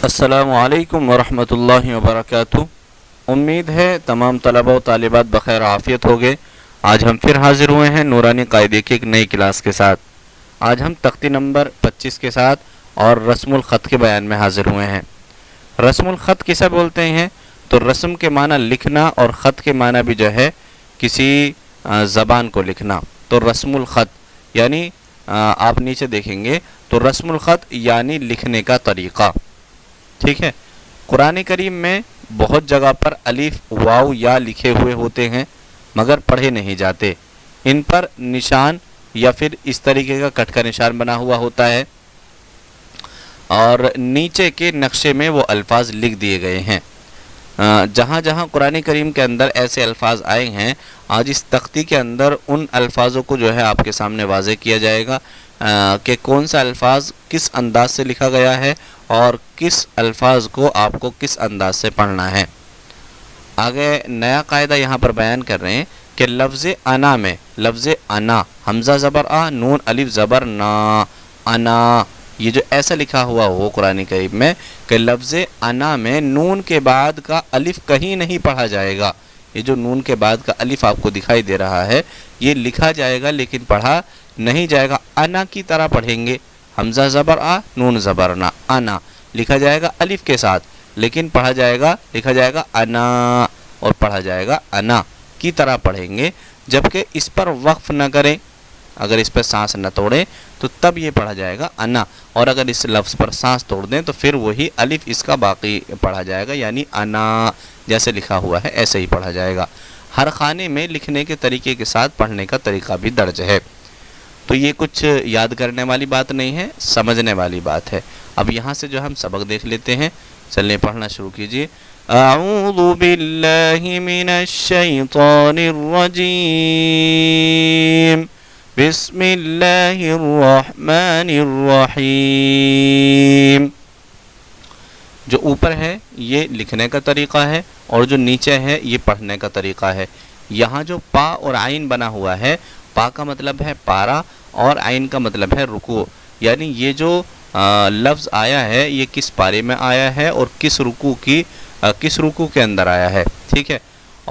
السلام علیکم ورحمۃ اللہ وبرکاتہ۔ امید ہے تمام طلبہ و طالبات بخیر عافیت ہوگے۔ آج ہم پھر حاضر ہوئے ہیں نورانی قاعدے کی ایک نئی کلاس کے ساتھ۔ آج ہم تختی نمبر 25 کے ساتھ اور رسم الخط کے بیان میں حاضر ہوئے ہیں۔ رسم الخط کسے بولتے ہیں؟ تو رسم کے معنی لکھنا اور خط کے معنی بھی جو ہے کسی زبان کو لکھنا۔ تو رسم الخط یعنی آپ نیچے دیکھیں گے تو رسم الخط یعنی لکھنے کا طریقہ، ٹھیک ہے۔ قرآن کریم میں بہت جگہ پر الف واو یا لکھے ہوئے ہوتے ہیں مگر پڑھے نہیں جاتے۔ ان پر نشان یا پھر اس طریقے کا کٹ کا نشان بنا ہوا ہوتا ہے اور نیچے کے نقشے میں وہ الفاظ لکھ دیے گئے ہیں۔ جہاں جہاں قرآن کریم کے اندر ایسے الفاظ آئے ہیں، آج اس تختی کے اندر ان الفاظوں کو جو ہے آپ کے سامنے واضح کیا جائے گا کہ کون سا الفاظ کس انداز سے لکھا گیا ہے اور کس الفاظ کو آپ کو کس انداز سے پڑھنا ہے۔ آگے نیا قاعدہ یہاں پر بیان کر رہے ہیں کہ لفظ انا میں لفظ انا حمزہ زبر آ نون الف زبر نا، انا یہ جو ایسا لکھا ہوا ہو قرآن کریم میں کہ لفظ انا میں نون کے بعد کا الف کہیں نہیں پڑھا جائے گا۔ یہ جو نون کے بعد کا الف آپ کو دکھائی دے رہا ہے یہ لکھا جائے گا لیکن پڑھا نہیں جائے گا۔ انا کی طرح پڑھیں گے، حمزہ زبر آ نون زبر نا، انا لکھا جائے گا الف کے ساتھ لیکن پڑھا جائے گا، لکھا جائے گا انا اور پڑھا جائے گا انا کی طرح پڑھیں گے، جبکہ اس پر وقف نہ کریں، اگر اس پر سانس نہ توڑیں تو تب یہ پڑھا جائے گا انا، اور اگر اس لفظ پر سانس توڑ دیں تو پھر وہی الف اس کا باقی پڑھا جائے گا، یعنی انا جیسے لکھا ہوا ہے ایسے ہی پڑھا جائے گا۔ ہر خانے میں لکھنے کے طریقے کے ساتھ پڑھنے کا طریقہ بھی درج ہے۔ تو یہ کچھ یاد کرنے والی بات نہیں ہے، سمجھنے والی بات ہے۔ اب یہاں سے جو ہم سبق دیکھ لیتے ہیں، چلیں پڑھنا شروع کیجئے۔ اعوذ باللہ من الشیطان الرجیم، بسم اللہ الرحمن الرحیم۔ جو اوپر ہے یہ لکھنے کا طریقہ ہے اور جو نیچے ہے یہ پڑھنے کا طریقہ ہے۔ یہاں جو پا اور عین بنا ہوا ہے، پا کا مطلب ہے پارا اور عین کا مطلب ہے رکوع، یعنی یہ جو لفظ آیا ہے یہ کس پارے میں آیا ہے اور کس رکوع کے اندر آیا ہے، ٹھیک ہے۔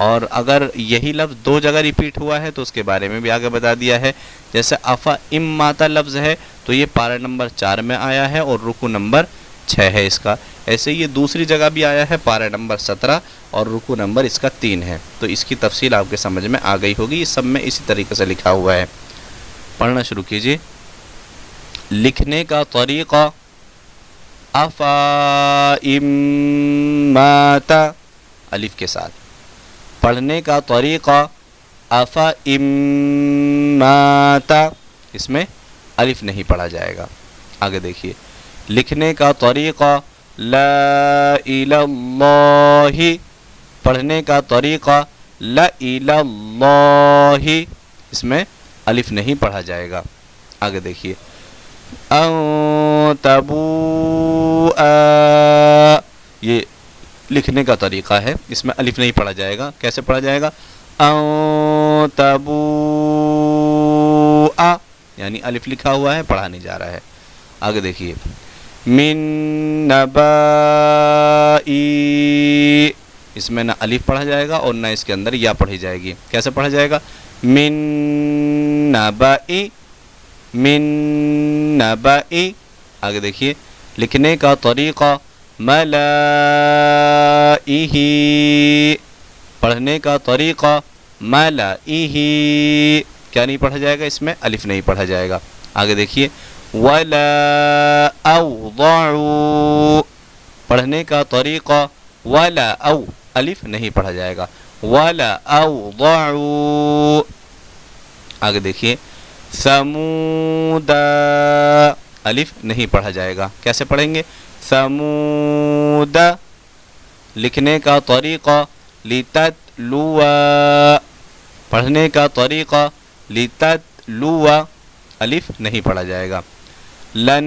اور اگر یہی لفظ دو جگہ ریپیٹ ہوا ہے تو اس کے بارے میں بھی آگے بتا دیا ہے، جیسے افا ام ماتا لفظ ہے تو یہ پارہ نمبر 4 میں آیا ہے اور رکوع نمبر 6 ہے اس کا۔ ایسے یہ دوسری جگہ بھی آیا ہے پارہ نمبر 17 اور رکوع نمبر اس کا 3 ہے، تو اس کی تفصیل آپ کے سمجھ میں آ گئی ہوگی۔ یہ سب میں اسی طریقے سے لکھا ہوا ہے۔ پڑھنا شروع کیجیے۔ لکھنے کا طریقہ افا ام ماتا الف کے ساتھ، پڑھنے کا طریقہ افا ام ماتا، اس میں الف نہیں پڑھا جائے گا۔ آگے دیکھیے۔ لکھنے کا طریقہ لا الہ اللہ، پڑھنے کا طریقہ لا الہ اللہ، اس میں الف نہیں پڑھا جائے گا۔ آگے دیکھیے۔ ان تبوء، یہ لکھنے کا طریقہ ہے، اس میں الف نہیں پڑھا جائے گا۔ کیسے پڑھا جائے گا؟ ان تبوء، یعنی الف لکھا ہوا ہے پڑھا نہیں جا رہا ہے۔ آگے دیکھیے۔ من نبائی، اس میں نہ الف پڑھا جائے گا اور نہ اس کے اندر یا پڑھی جائے گی۔ کیسے پڑھا جائے گا؟ من نبائی، من نبائی۔ آگے دیکھیے۔ لکھنے کا طریقہ ملائہ، پڑھنے کا طریقہ ملائہ، کیا نہیں پڑھا جائے گا؟ اس میں الف نہیں پڑھا جائے گا۔ آگے دیکھیے۔ ولا اوضع، پڑھنے کا طریقہ ولا او، الف نہیں پڑھا جائے گا، ولا اوضع۔ آگے دیکھیے۔ ثمود، الف نہیں پڑھا جائے گا۔ کیسے پڑھیں گے؟ ثمود۔ لکھنے کا طریقہ لتتلو، پڑھنے کا طریقہ لتتلو، الف نہیں پڑھا جائے گا۔ لن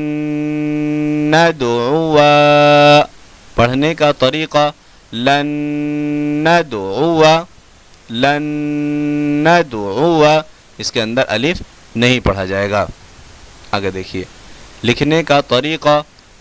ندعو، پڑھنے کا طریقہ لن ندعو، لن ندعو، اس کے اندر الف نہیں پڑھا جائے گا۔ آگے دیکھیے۔ لکھنے کا طریقہ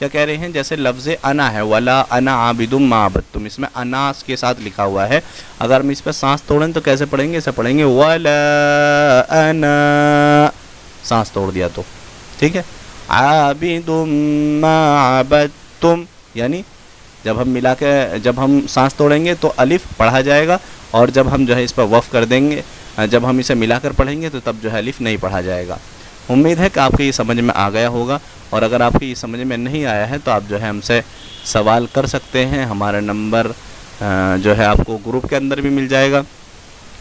کیا کہہ رہے ہیں؟ جیسے لفظ انا ہے، ولا انا عابدم ما عبدتم، اس میں انا کے ساتھ لکھا ہوا ہے، اگر ہم اس پہ سانس توڑیں تو کیسے پڑھیں گے؟ اسے پڑھیں گے ولا انا، سانس توڑ دیا تو، ٹھیک ہے؟ عابدم ما عبدتم، یعنی جب ہم سانس توڑیں گے تو الف پڑھا جائے گا، اور جب ہم جو ہے اس پر وقف کر دیں گے، جب ہم اسے ملا کر پڑھیں گے تو تب جو ہے الف نہیں پڑھا جائے گا۔ امید ہے کہ آپ کو یہ سمجھ میں آ گیا ہوگا، اور اگر آپ کو یہ سمجھ میں نہیں آیا ہے تو آپ جو ہے ہم سے سوال کر سکتے ہیں، ہمارا نمبر جو ہے آپ کو گروپ کے اندر بھی مل جائے گا،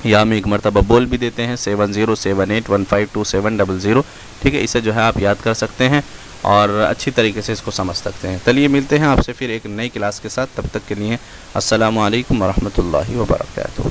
یا ہم ایک مرتبہ بول بھی دیتے ہیں 7078152700، ٹھیک ہے؟ اسے جو ہے آپ یاد کر سکتے ہیں اور اچھی طریقے سے اس کو سمجھ سکتے ہیں۔ چلیے ملتے ہیں آپ سے پھر ایک نئی کلاس کے ساتھ، تب تک کے لیے السلام علیکم ورحمۃ اللہ وبرکاتہ۔